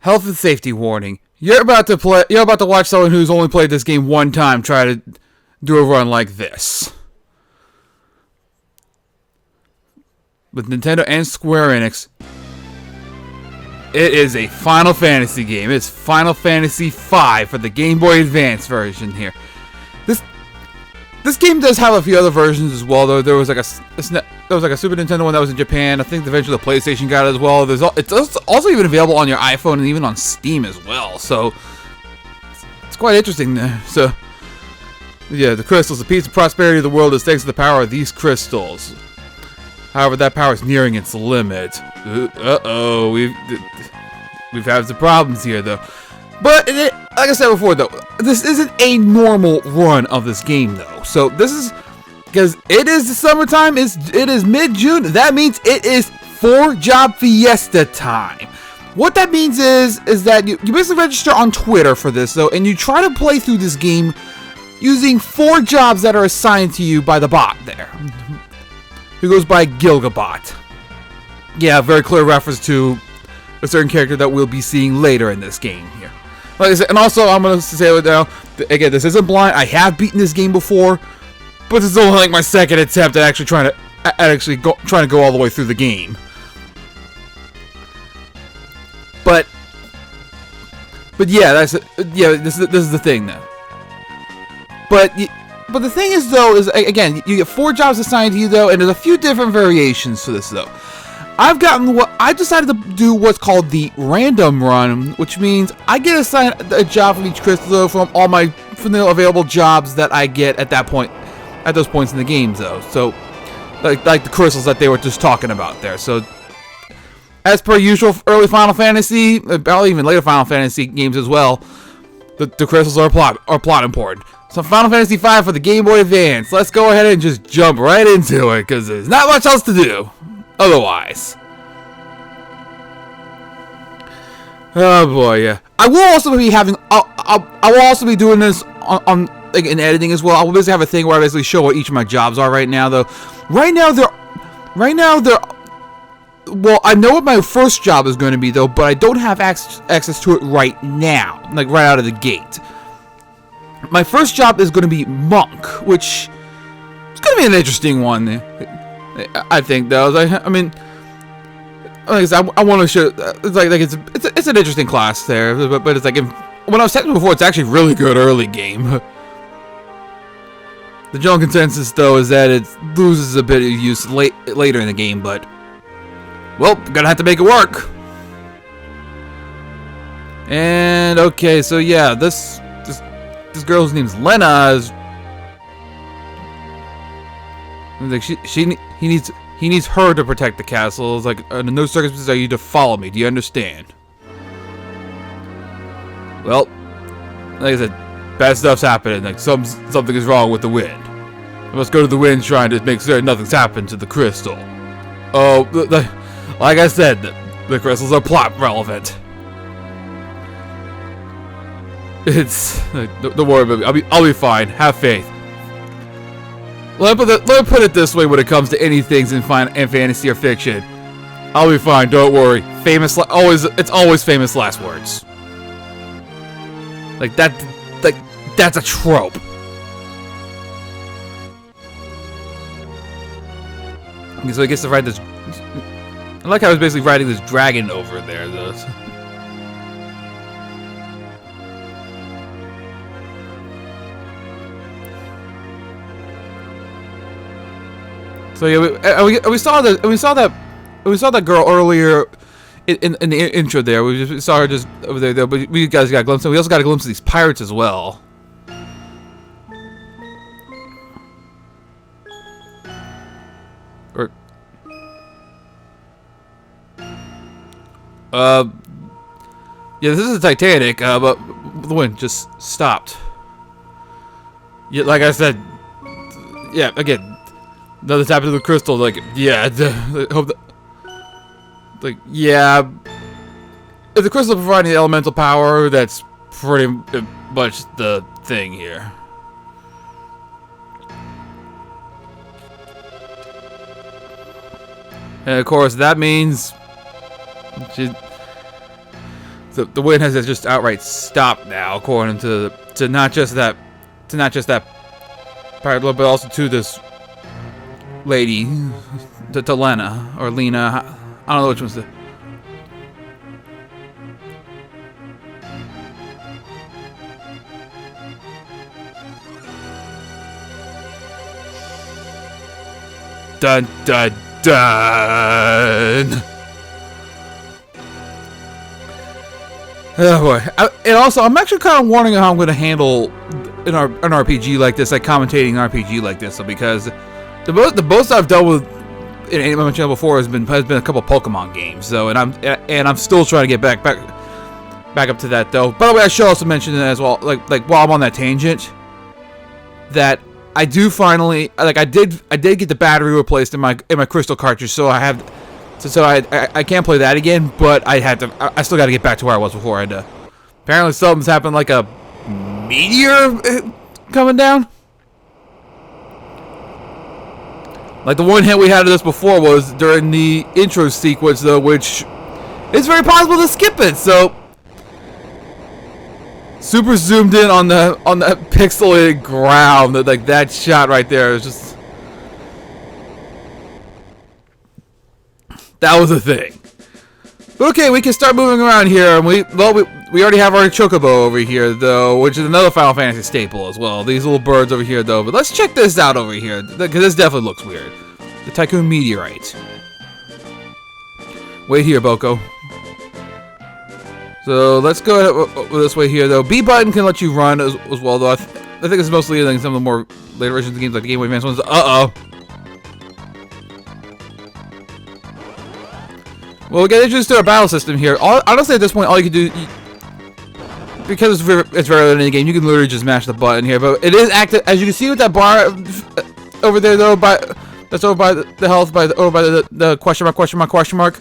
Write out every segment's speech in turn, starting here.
Health and safety warning. You're about to watch someone who's only played this game one time try to do a run like this. With Nintendo and Square Enix, it is a Final Fantasy game. It's Final Fantasy V for the Game Boy Advance version here. This game does have a few other versions as well, though. There was like a Super Nintendo one that was in Japan. I think eventually the PlayStation got it as well. It's also even available on your iPhone and even on Steam as well. So it's quite interesting there. So yeah, the crystals, the peace and prosperity of the world is thanks to the power of these crystals. However, that power is nearing its limit. Uh-oh, we've had some problems here, though. But, like I said before, though, this isn't a normal run of this game, though. So, this is, because it is the summertime, it is mid-June, that means it is Four Job Fiesta time. What that means is that you basically register on Twitter for this, though, and you try to play through this game using 4 jobs that are assigned to you by the bot there, who goes by Gilgabot. Yeah, very clear reference to a certain character that we'll be seeing later in this game here. Like I said, and also I'm going to say it now, again, this isn't blind. I have beaten this game before, but this is only like my second attempt at actually trying to go all the way through the game. But yeah, this is the thing now. But the thing is, though, is again, you get 4 jobs assigned to you, though, and there's a few different variations to this, though. I decided to do what's called the random run, which means I get assigned a job from each crystal from the available jobs that I get at those points in the game, though. So, like the crystals that they were just talking about there. So, as per usual, early Final Fantasy, probably even later Final Fantasy games as well, the crystals are plot important. So Final Fantasy V for the Game Boy Advance. Let's go ahead and just jump right into it, because there's not much else to do otherwise. Oh boy, yeah. I will also be having. I will also be doing this on like in editing as well. I will basically have a thing where I basically show what each of my jobs are right now, though. Right now they're. Well, I know what my first job is going to be, though, but I don't have access to it right now, like right out of the gate. My first job is going to be Monk, which is going to be an interesting one, I think, though. I mean, like I said, I want to show. It's an interesting class there, but it's like when I was telling you before, it's actually a really good early game. The general consensus, though, is that it loses a bit of use later in the game, but well, gonna have to make it work. And okay, so yeah, this girl's name's Lena is like he needs her to protect the castle. It's like under no circumstances are you to follow me. Do you understand? Well, like I said, bad stuff's happening. Like something is wrong with the wind. I must go to the wind shrine to make sure nothing's happened to the crystal. Oh, like I said, the crystals are plot relevant. It's don't worry about me. I'll be fine. Have faith. Let me put it this way: when it comes to anything in fantasy or fiction, I'll be fine. Don't worry. It's always famous last words. Like that's a trope. Okay, so I guess to write this. I like how I was basically riding this dragon over there, though. So yeah, we saw that girl earlier in the intro there. We saw her just over there, though. But we guys got a glimpse. We also got a glimpse of these pirates as well. Yeah, this is the Titanic, but the wind just stopped. Yeah, like I said, yeah, again, nothing's happened to the crystal. Like, yeah, hope that, like, yeah, if the crystal providing the elemental power, that's pretty much the thing here. And of course, that means the wind has just outright stopped now, according to not just that part, but also to this lady, to Lena or Lena. I don't know which one's the. Dun dun dun. Oh boy! And also, I'm actually kind of wondering how I'm going to handle an RPG like this, like commentating an RPG like this, because the most I've done with in my channel before has been a couple Pokemon games. So, and I'm still trying to get back up to that though. By the way, I should also mention it as well, like while I'm on that tangent, that I do finally, like I did get the battery replaced in my crystal cartridge, so I have. So I can't play that again, but I still got to get back to where I was before. Apparently something's happened, like a meteor coming down. Like the one hit we had of this before was during the intro sequence, though, which is very possible to skip it. So super zoomed in on that pixelated ground, like that shot right there is just. That was a thing. But okay, we can start moving around here. And we already have our Chocobo over here, though, which is another Final Fantasy staple as well. These little birds over here, though. But let's check this out over here, because this definitely looks weird. The Tycoon Meteorite. Wait here, Boko. So let's go this way here, though. B button can let you run as well, though. I think it's mostly like some of the more later versions of the games, like the Game Boy Advance ones. Well, we get introduced to our battle system here. Honestly, at this point, all you can do, because it's very late in the game, you can literally just mash the button here. But it is active, as you can see with that bar over there, though. That's over by the health, over by the question mark.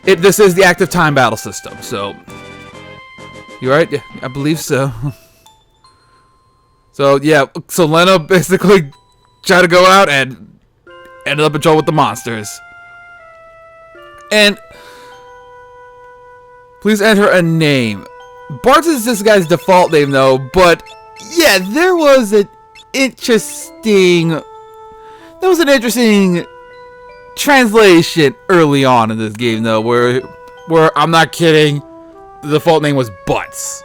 This is the active time battle system. So, you right? Yeah, I believe so. So yeah, so Lena basically tried to go out and ended up in trouble with the monsters. And please enter a name. Bart is this guy's default name, though. But yeah, there was an interesting translation early on in this game, though, where I'm not kidding, the default name was Butts.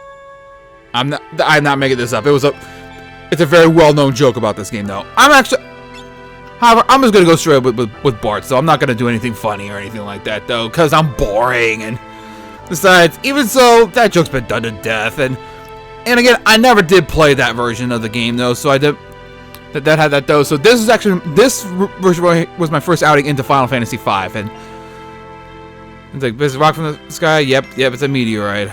I'm not making this up. It's a very well-known joke about this game, though. However, I'm just going to go straight with Bart, so I'm not going to do anything funny or anything like that, though, because I'm boring, and besides, even so, that joke's been done to death, and again, I never did play that version of the game, though, so I did, that had that, though, so this version was my first outing into Final Fantasy V, and it's like, is it rock from the sky? Yep, it's a meteorite.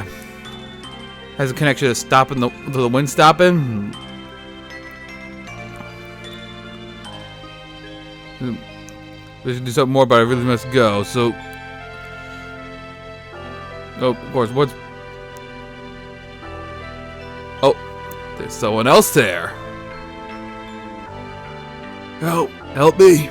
Has a connection to stopping the wind stopping? We should do something more, but I really must go. So, oh, of course. There's someone else there. Help me!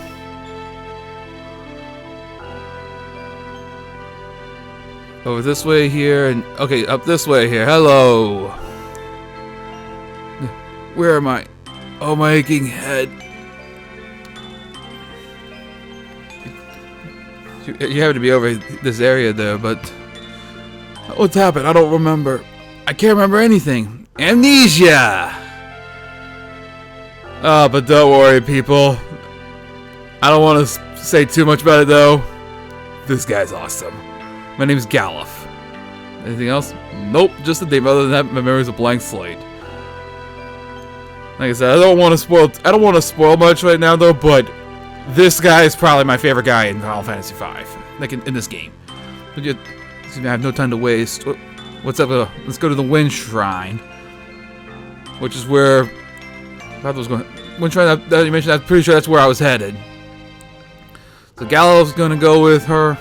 Over this way here, and okay, up this way here. Hello. Where am I? Oh, my aching head. You have to be over this area there, but what's happened? I don't remember. I can't remember anything. Amnesia! Oh, but don't worry, people. I don't want to say too much about it, though. This guy's awesome. My name's Galuf. Anything else? Nope, just the name. Other than that, my memory's a blank slate. Like I said, I don't want to spoil much right now, though, but this guy is probably my favorite guy in Final Fantasy V, like in this game. But I have no time to waste. What's up? Let's go to the Wind Shrine, which is where I thought was going. Wind Shrine that you mentioned. I'm pretty sure that's where I was headed. So Gallo's gonna go with her.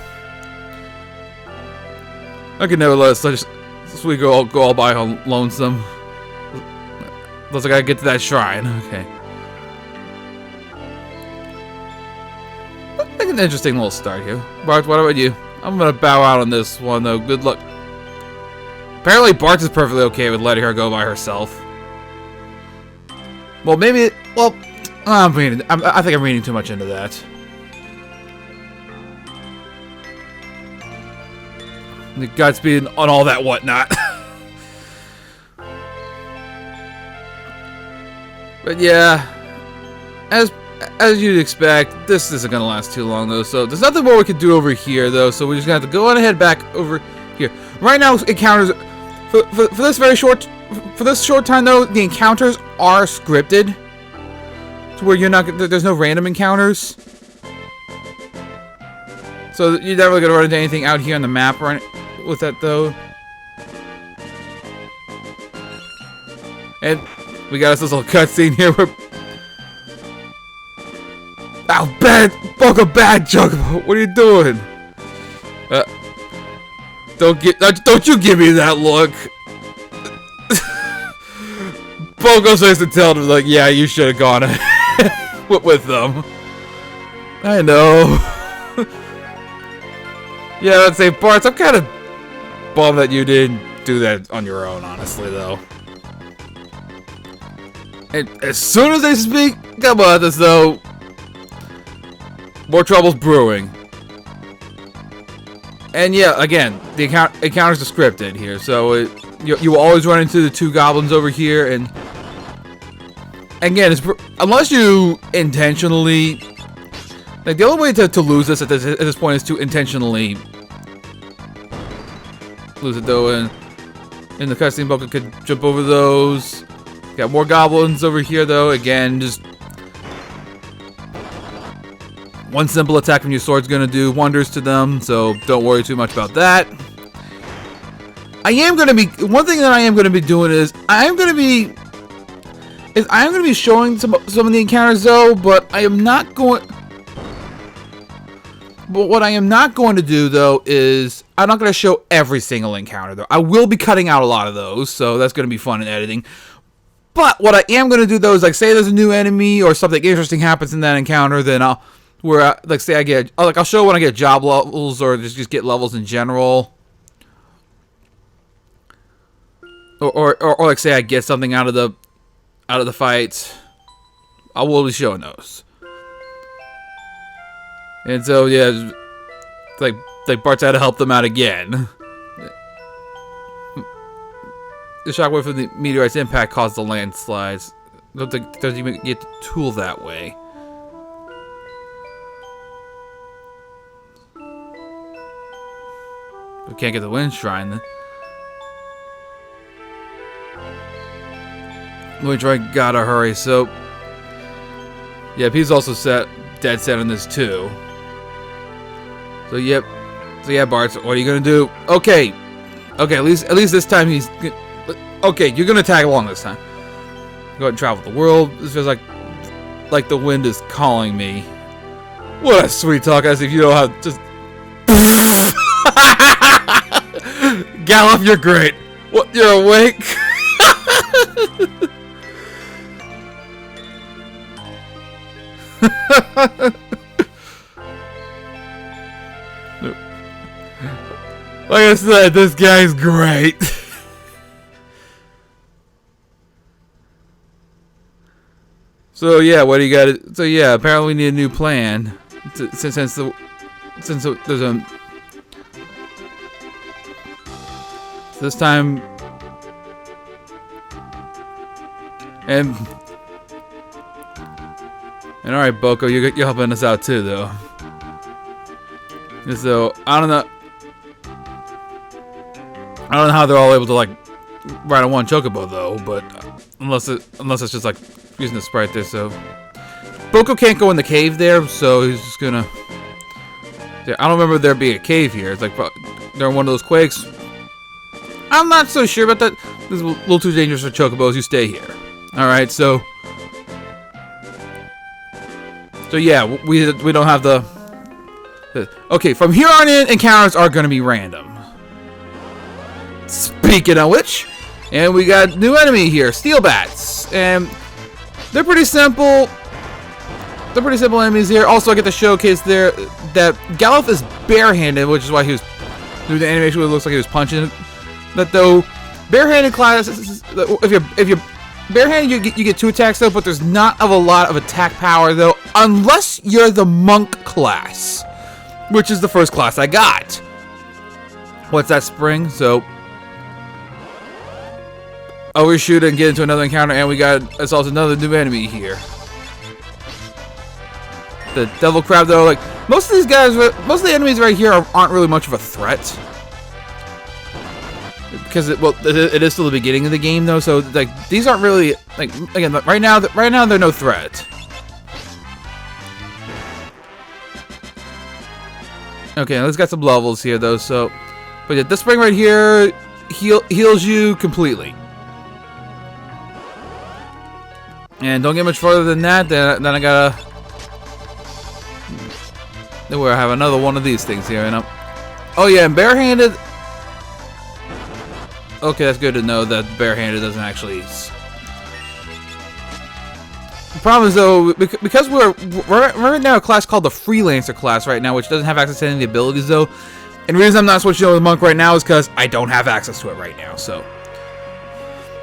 I could never let us just we go all by lonesome. Unless I gotta get to that shrine. Okay. an interesting little start here. Bart, what about you? I'm gonna bow out on this one, though. Good luck. Apparently, Bart is perfectly okay with letting her go by herself. Well, maybe... Well, I think I'm reading too much into that. The Godspeed on all that whatnot. But yeah, as you'd expect, this isn't gonna last too long though. So there's nothing more we can do over here though. So we're just gonna have to go on ahead back over here. Right now, encounters for this short time though, the encounters are scripted, to where there's no random encounters. So you're never gonna run into anything out here on the map or with that though. And we got us this little cutscene here where... Ow, bad! Welcome back, Chocobo! What are you doing? Don't you give me that look! Bogo says to tell them, like, yeah, you should have gone with them. I know. Yeah, let's say, Bart, I'm kind of bummed that you didn't do that on your own, honestly, though. And as soon as they speak, come on, as though more trouble's brewing. And yeah, again, the encounters are scripted here, so you will always run into the two goblins over here, and again, unless you intentionally, like the only way to lose this at this point is to intentionally lose it though, and in the cutscene, Boca could jump over those. Got more goblins over here though. Again, just one simple attack from your sword's gonna do wonders to them, so don't worry too much about that. One thing that I am gonna be doing is I am gonna be showing some of the encounters though, but I am not going. But what I am not going to do though is I'm not going to show every single encounter though. I will be cutting out a lot of those, so that's going to be fun in editing. But what I am going to do though is like say there's a new enemy or something interesting happens in that encounter, then I'll show when I get job levels or just get levels in general. Or like say I get something out of the fight. I will be showing those. And so yeah, like Bart's had to help them out again. The shockwave from the meteorite's impact caused the landslides. Don't think doesn't even get the tool that way. We can't get the wind shrine then. Wind shrine gotta hurry. So yeah, he's also dead set on this too. So yep. So yeah, Bart. What are you gonna do? Okay. At least this time he's. Okay, you're gonna tag along this time. Go ahead and travel the world. This feels like the wind is calling me. What a sweet talk, as if you know how to just... Gallop, you're great. What, you're awake? Like I said, this guy's great. So yeah, what do you got? So yeah, apparently we need a new plan. Since there's a this time, and all right, Boko, you're helping us out too, though. And so I don't know how they're all able to like ride on one chocobo though, but unless it's just like using the sprite there. So Boko can't go in the cave there, so he's just gonna. Yeah, I don't remember there being a cave here. It's like they're in one of those quakes. I'm not so sure about that. This is a little too dangerous for chocobos. You stay here. All right, so yeah, we don't have the. Okay, from here on in, encounters are gonna be random. Speaking of which, and we got new enemy here, steel bats, and they're pretty simple. they're pretty simple enemies here. Also, I get to showcase there that Galuf is barehanded, which is why he was doing the animation where it looks like he was punching. That though, barehanded classes, if you're barehanded, you get 2 attacks though, but there's not a lot of attack power though, unless you're the monk class, which is the first class I got. What's that spring? So, overshoot and get into another encounter, and we got assault another new enemy here. The devil crab though, like most of these guys, most of the enemies right here aren't really much of a threat, because it is still the beginning of the game though. So like these aren't really like, again, right now they're no threat. Okay, let's got some levels here though. So, but yeah, this spring right here heals you completely. And don't get much further than that. Then I gotta. Then we'll have another one of these things here, and oh yeah, and barehanded. Okay, that's good to know that barehanded doesn't actually. The problem is though, because we're right now a class called the Freelancer class right now, which doesn't have access to any of the abilities though. And the reason I'm not switching over to Monk right now is because I don't have access to it right now. So,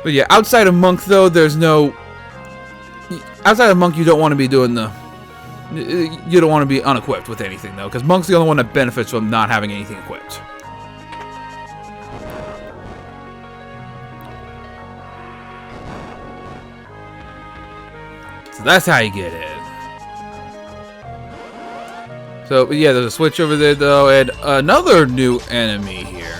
but yeah, outside of Monk though, there's no. Outside of Monk, you don't want to be doing the. You don't want to be unequipped with anything though, because Monk's the only one that benefits from not having anything equipped. So that's how you get it. So yeah, there's a switch over there though, and another new enemy here.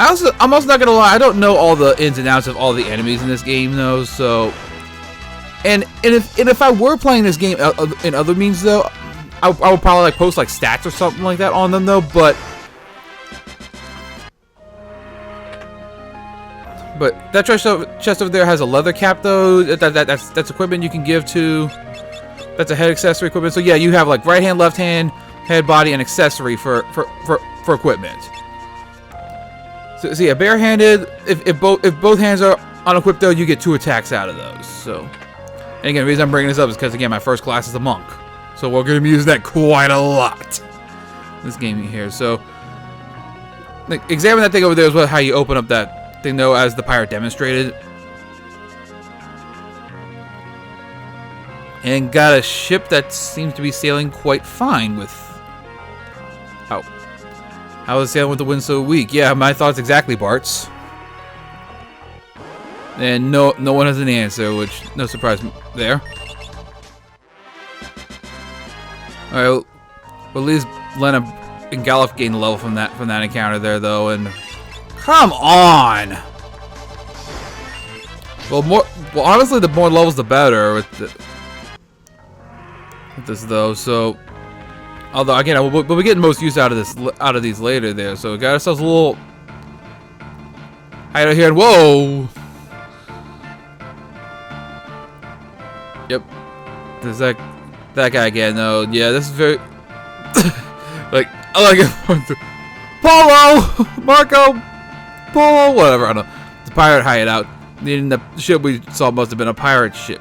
I'm also not gonna lie, I don't know all the ins and outs of all the enemies in this game though, so and if I were playing this game in other means though, I would probably like post like stats or something like that on them though, but that chest over there has a leather cap though. That's equipment you can give to. That's a head accessory equipment. So yeah, you have like right hand, left hand, head, body, and accessory for equipment. So yeah, barehanded. If both hands are unequipped though, you get 2 attacks out of those. So, and again, the reason I'm bringing this up is because again, my first class is a monk, so we're gonna be using that quite a lot. This game here. So, like, examine that thing over there as well. How you open up that thing though, as the pirate demonstrated. And got a ship that seems to be sailing quite fine with. Oh. How is sailing with the wind so weak? Yeah, my thoughts exactly, Bart's. And no one has an answer, which no surprise there. All right, well at least Lena and Galuf gained a level from that encounter there, though. And come on. Well, honestly, the more levels, the better with this, though. So. Although again, we'll be getting most use out of these later there. So we got ourselves a little hideout here. And whoa! Yep, there's that guy again. No, yeah, this is very like I like it. Polo, Marco, Polo, whatever. I don't know. It's a pirate hideout. The ship we saw must have been a pirate ship.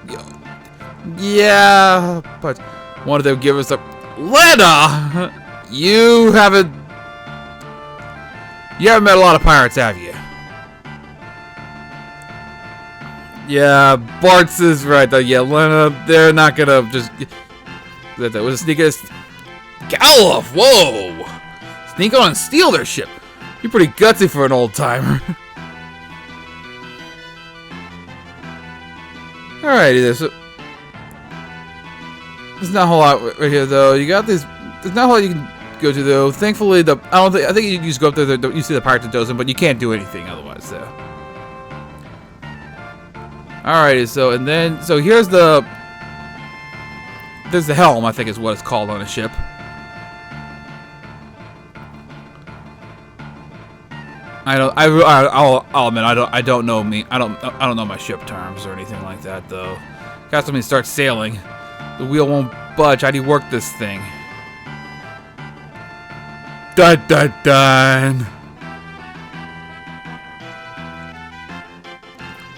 Yeah, but one of them give us a. Lena, you haven't met a lot of pirates, have you? Yeah, Bart's is right though. Yeah, Lena, they're not gonna just. That was a sneak. Galuf, whoa! Sneak on and steal their ship. You're pretty gutsy for an old timer. Alrighty, so. There's not a whole lot right here, though. You got these. There's not a whole lot you can go to, though. Thankfully, I think you just go up there. You see the pirate that does them, but you can't do anything otherwise, though. Alrighty, so here's the. There's the helm, I think is what it's called on a ship. I'll admit I don't know my ship terms or anything like that, though. Got something to start sailing. The wheel won't budge. How do you work this thing? Dun dun dun.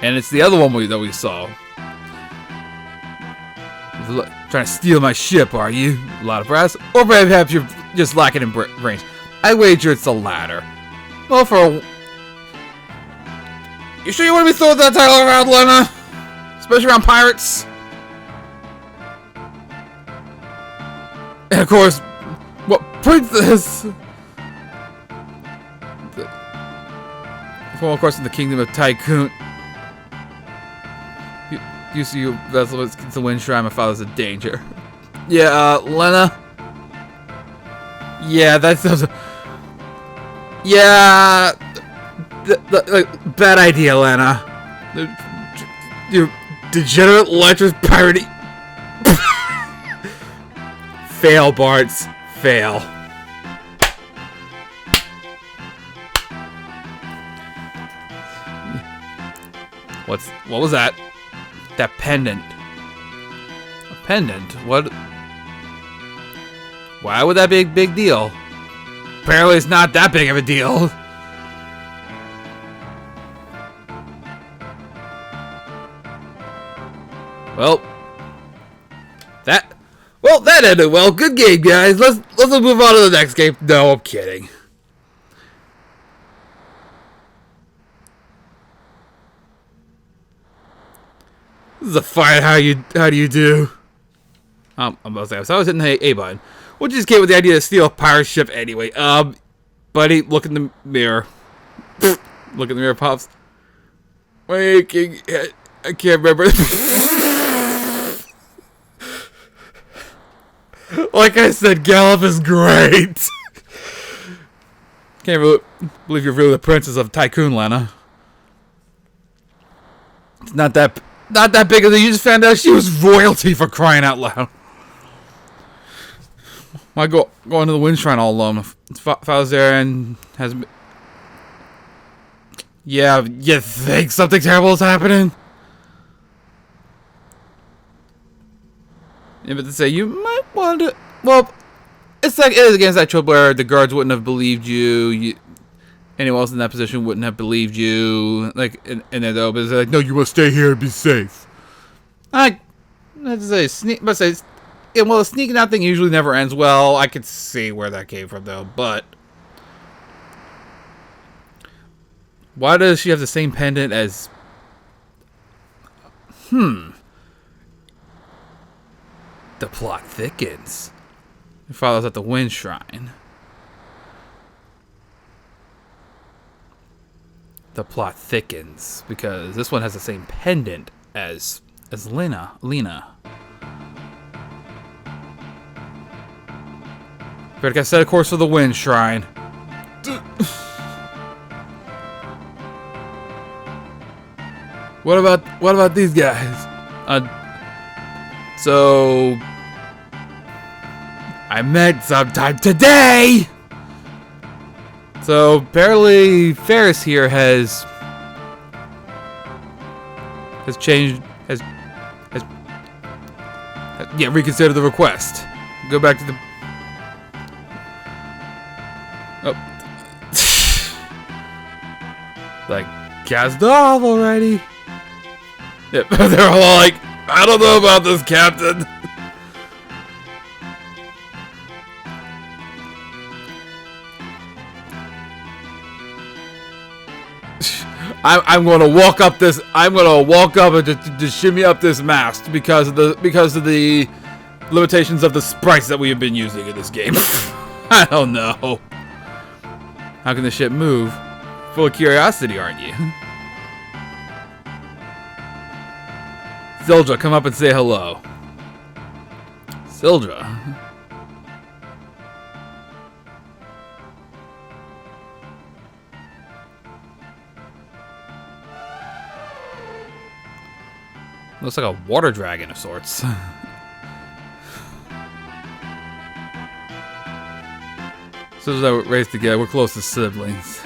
And it's the other one that we saw. Trying to steal my ship, are you? A lot of brass? Or perhaps you're just lacking in brains. I wager it's the latter. Well, You sure you want to be throwing that title around, Lena? Especially around pirates? And of course, what princess? Well, of course, in the kingdom of Tycoon. You see your vessel is the wind shrine. My father's a danger. Yeah, Lena. Yeah, that sounds. Yeah, bad idea, Lena. You degenerate lecherous pirate. Fail, Barts. Fail. What was that? That pendant. A pendant? What? Why would that be a big deal? Apparently it's not that big of a deal. Well, that ended well. Good game, guys. Let's move on to the next game. No, I'm kidding. This is a fight. How do you do? I'm about to say, so I was hitting the A button. We'll just get with the idea to steal a pirate ship anyway. Buddy, look in the mirror. Look in the mirror, Pops. Waking. I can't remember. Like I said, Gallop is great. Can't really believe you're really the princess of Tycoon, Lena. It's not that big of a deal. You just found out she was royalty, for crying out loud. Why go into the wind shrine all alone? If I was there and has. Yeah, you think something terrible is happening? Yeah, but to say you might want to. Well, it is against that trope where the guards wouldn't have believed you. Anyone else in that position wouldn't have believed you. Like, and then though, but it's like, no, you must stay here and be safe. Let's say yeah, well, the sneaking out thing usually never ends well. I could see where that came from though, but why does she have the same pendant as? The plot thickens. Your father's at the wind shrine. The plot thickens because this one has the same pendant as Lena. But like I said, of course, for the wind shrine. What about these guys? So I met sometime today. So apparently Ferris here has changed, reconsidered the request. Go back to the. Oh. Like, cast off already. Yep, they're all like, I don't know about this, Captain. I'm going to walk up this. I'm going to walk up and just shimmy up this mast because of the limitations of the sprites that we have been using in this game. I don't know. How can the ship move? Full of curiosity, aren't you? Sildra, come up and say hello. Sildra. Looks like a water dragon of sorts. So as we're raised together, we're close as siblings.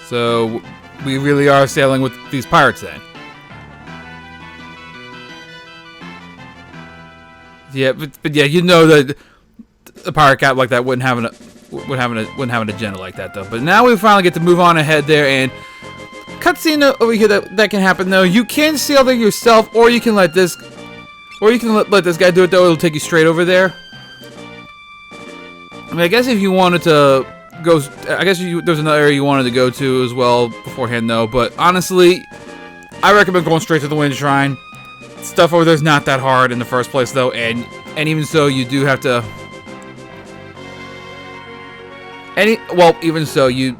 So we really are sailing with these pirates then. Yeah, but yeah, you know that the pirate cap like that wouldn't have an agenda like that though. But now we finally get to move on ahead there, and cutscene over here that can happen though. You can sail there yourself, or you can let this, let this guy do it though. It'll take you straight over there. I mean, I guess if you wanted to go, I guess there's another area you wanted to go to as well beforehand though. But honestly, I recommend going straight to the Wind Shrine. Stuff over there's not that hard in the first place though, and even so, you do have to. Even so, like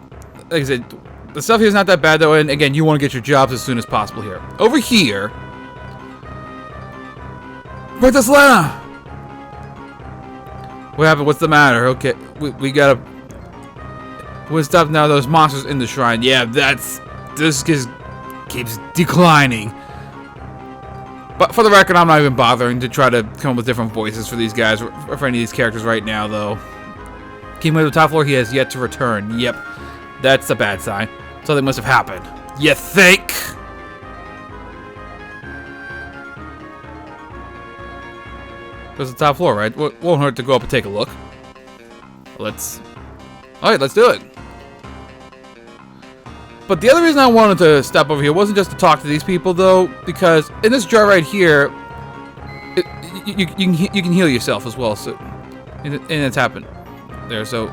I said, the stuff here is not that bad though, and again, you want to get your jobs as soon as possible here. Over here, Princess Lena! What happened? What's the matter? Okay, we gotta. We'll stop now. Those monsters in the shrine. Yeah, this keeps declining. But for the record, I'm not even bothering to try to come up with different voices for these guys, or for any of these characters right now, though. King of the top floor, he has yet to return. Yep, that's a bad sign. Something must have happened. You think? There's the top floor, right? Won't hurt to go up and take a look. Alright, let's do it. But the other reason I wanted to stop over here wasn't just to talk to these people, though, because in this jar right here, you can heal yourself as well. So, and it's happened there. So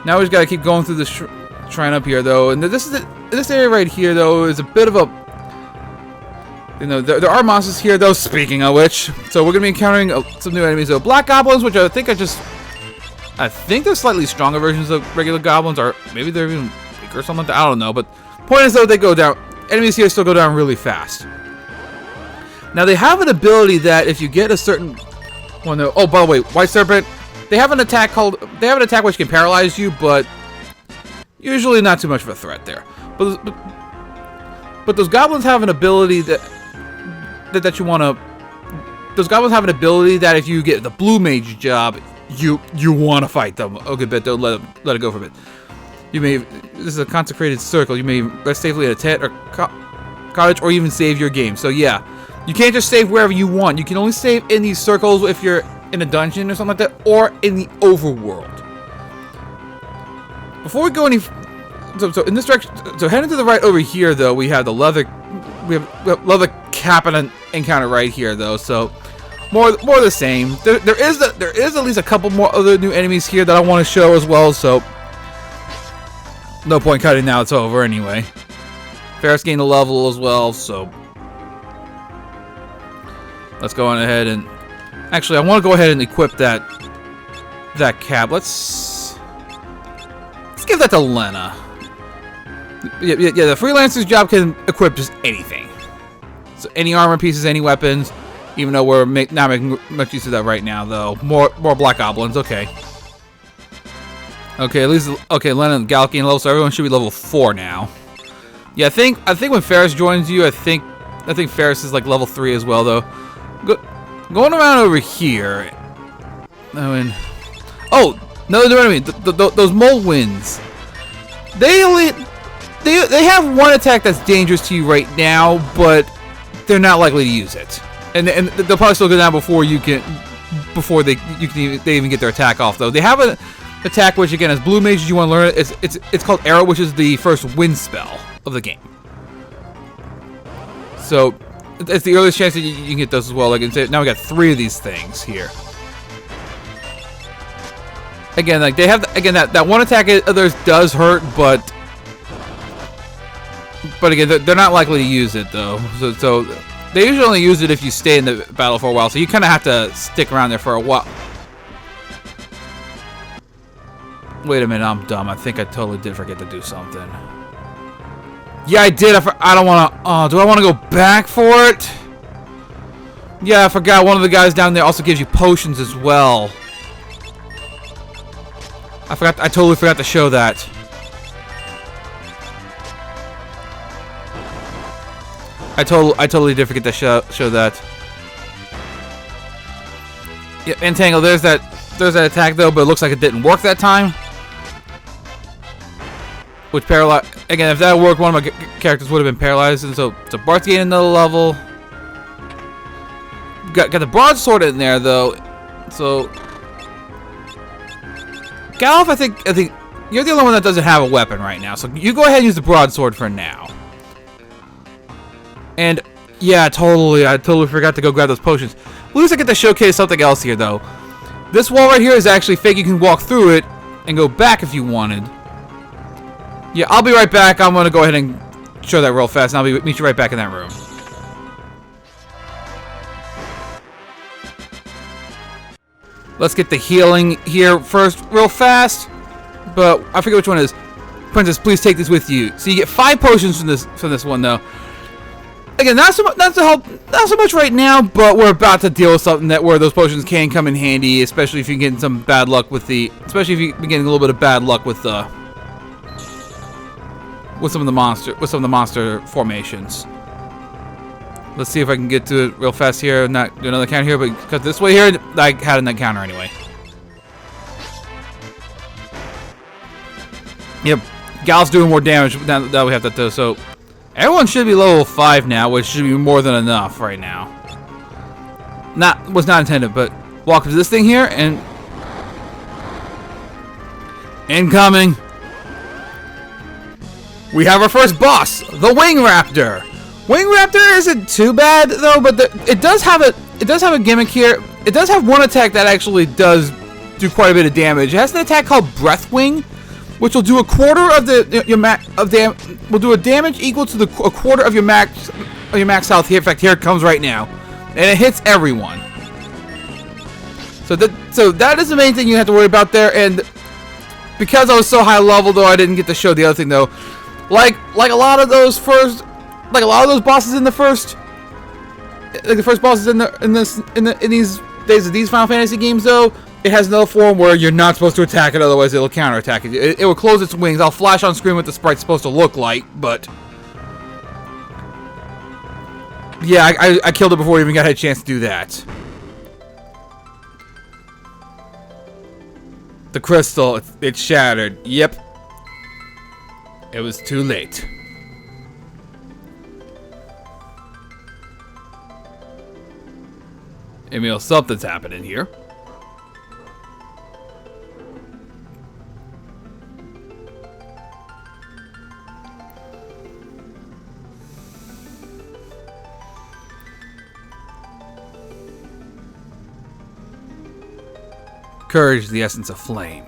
now we just gotta keep going through this shrine up here, though. And this area right here, though, is a bit of a, there are monsters here, though. Speaking of which, so we're gonna be encountering some new enemies, though. Black goblins, which I think they're slightly stronger versions of regular goblins, or maybe they're even or something like that. I don't know, but point is though, they go down. Enemies here still go down really fast. Now they have an ability that if you get a certain one, oh, by the way, White Serpent, they have an attack which can paralyze you, but usually not too much of a threat there. But those goblins have an ability that you want to. Those goblins have an ability that if you get the blue mage job, you want to fight them. Okay, but don't let it go for a bit. This is a consecrated circle. You may rest safely at a tent or cottage, or even save your game. So yeah, you can't just save wherever you want. You can only save in these circles if you're in a dungeon or something like that, or in the overworld. Before we go any, so in this direction, so heading to the right over here, though, we have the leather cap and encounter right here, though. So more the same. There is at least a couple more other new enemies here that I want to show as well. So. No point cutting now, it's over anyway. Ferris gained a level as well, so let's go on ahead and actually I want to go ahead and equip that cap. Let's give that to Lena. Yeah, the freelancer's job can equip just anything. So any armor pieces, any weapons, even though we're not making much use of that right now though. More black goblins, okay. Okay, at least Lena and Gal gain level, so everyone should be level 4 now. Yeah, I think when Ferris joins you, I think Ferris is like level 3 as well, though. Going around over here. I mean, oh, another new enemy. Those mole winds. They have one attack that's dangerous to you right now, but they're not likely to use it. And they'll probably still go down before they even get their attack off, though. They have an attack which again, as blue mages, you want to learn it. It's called Arrow, which is the first wind spell of the game. So it's the earliest chance that you can get those as well. Like I said, now we got 3 of these things here. Again, like they have that one attack others does hurt, but again, they're not likely to use it though. So they usually only use it if you stay in the battle for a while. So you kind of have to stick around there for a while. Wait a minute, I'm dumb. I think I totally did forget to do something. Yeah, I did. I don't want to. Oh, do I want to go back for it? Yeah, I forgot. One of the guys down there also gives you potions as well. I totally forgot to show that. I totally did forget to show that. Yeah, Entangle. There's that attack though, but it looks like it didn't work that time. Which paralyzed again. If that worked, one of my characters would have been paralyzed, and so Bart's gaining another level. Got the broadsword in there though, so Galuf, I think you're the only one that doesn't have a weapon right now, so you go ahead and use the broadsword for now. And yeah, totally, I totally forgot to go grab those potions. At least I get to showcase something else here, though. This wall right here is actually fake. You can walk through it and go back if you wanted. Yeah, I'll be right back. I'm gonna go ahead and show that real fast, and I'll meet you right back in that room. Let's get the healing here first, real fast. But I forget which one it is. Princess, please take this with you. So you get 5 potions from this one, though. Again, not so much right now, but we're about to deal with something where those potions can come in handy, especially if you get some bad luck with especially if you're getting a little bit of bad luck with some of the monster formations. Let's see if I can get to it real fast here. Not do another counter here, but cut this way here. I had an encounter anyway. Yep, Gal's doing more damage now that we have that though. So everyone should be level 5 now, which should be more than enough right now. Was not intended, but walk to this thing here and incoming. We have our first boss, the Wing Raptor. Wing Raptor isn't too bad though, but it does have a gimmick here. It does have one attack that actually does do quite a bit of damage. It has an attack called Breath Wing, which will do a quarter of will do a damage equal to a quarter of your max health. Here, in fact, here it comes right now, and it hits everyone. So that is the main thing you have to worry about there. And because I was so high level, though, I didn't get to show the other thing though. Like a lot of those bosses in the first, like the first bosses in these days of these Final Fantasy games, though, it has another form where you're not supposed to attack it, otherwise it'll counterattack it. It will close its wings. I'll flash on screen what the sprite's supposed to look like, but yeah, I killed it before we even got a chance to do that. The crystal, it shattered. Yep. It was too late. Emil, something's happening here. Courage is the essence of flame.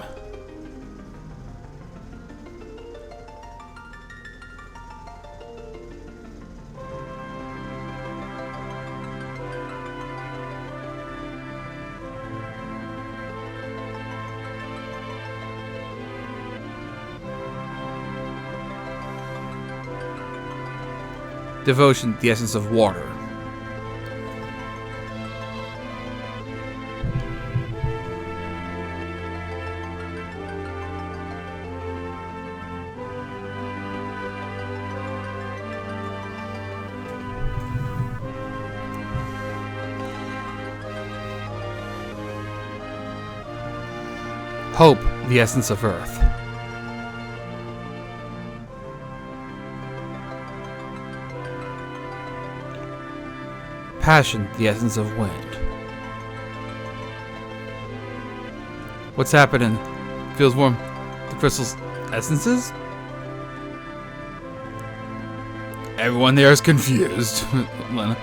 Devotion, the essence of water. Hope, the essence of earth. Passion, the essence of wind. What's happening? Feels warm. The crystal's essences? Everyone there is confused. Lena.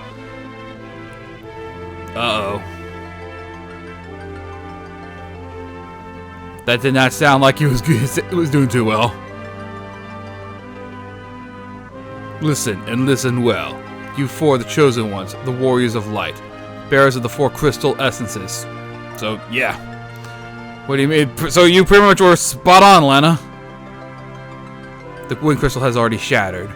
Uh-oh. That did not sound like it was doing too well. Listen, and listen well. You four, the chosen ones, the warriors of light, bearers of the 4 crystal essences. So, yeah. What do you mean? So you pretty much were spot on, Lena. The wind crystal has already shattered.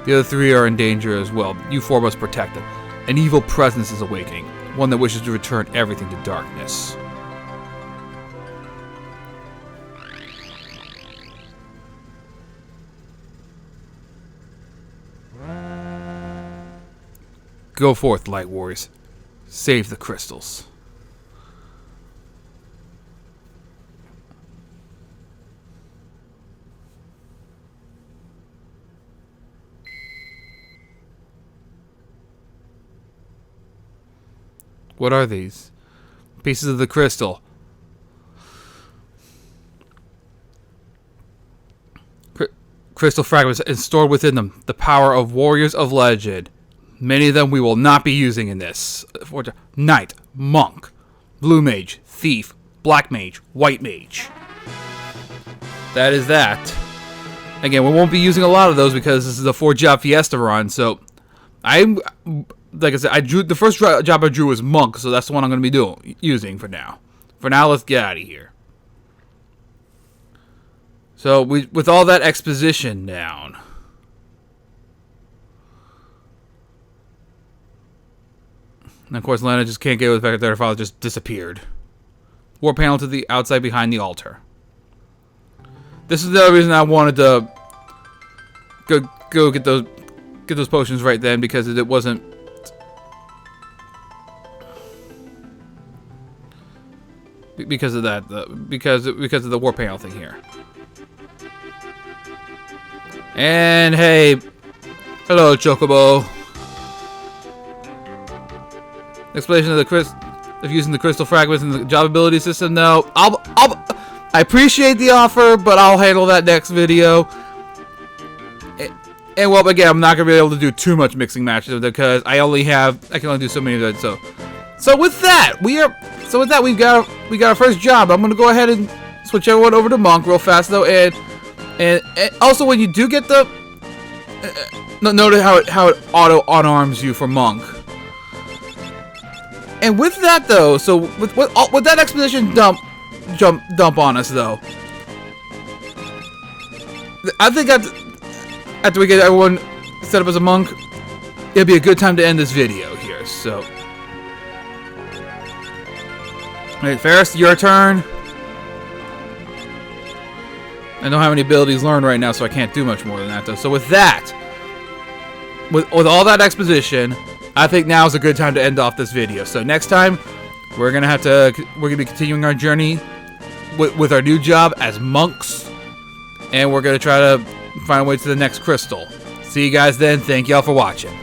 The other 3 are in danger as well. You 4 must protect them. An evil presence is awakening, one that wishes to return everything to darkness. Go forth, Light Warriors. Save the crystals. What are these? Pieces of the crystal. crystal fragments and stored within them the power of warriors of legend. Many of them we will not be using in this. Knight, monk, blue mage, thief, black mage, white mage. That is that. Again, we won't be using a lot of those because this is a 4-job Fiesta run. So, like I said, I drew the first job I drew was monk, so that's the one I'm going to be using for now. For now, let's get out of here. So, with all that exposition down, and of course, Lena just can't get with the fact that her father just disappeared. War panel to the outside behind the altar. This is the other reason I wanted to go get those potions right then, because it wasn't. Because of that, because of the war panel thing here. And hey, hello Chocobo. Explanation of using the crystal fragments in the job ability system. No, I appreciate the offer, but I'll handle that next video. And well, again, I'm not gonna be able to do too much mixing matches because I can only do so many of those. So with that, we've got our first job. I'm gonna go ahead and switch everyone over to monk real fast though, and also when you do get the notice how it auto unarms you for monk. And with that though, so with that exposition dump on us though, I think after we get everyone set up as a monk, it'll be a good time to end this video here. So, alright, Ferris, your turn. I don't have any abilities learned right now, so I can't do much more than that though. So with that, with all that exposition, I think now is a good time to end off this video. So next time, we're gonna be continuing our journey with our new job as monks, and we're gonna try to find a way to the next crystal. See you guys then. Thank y'all for watching.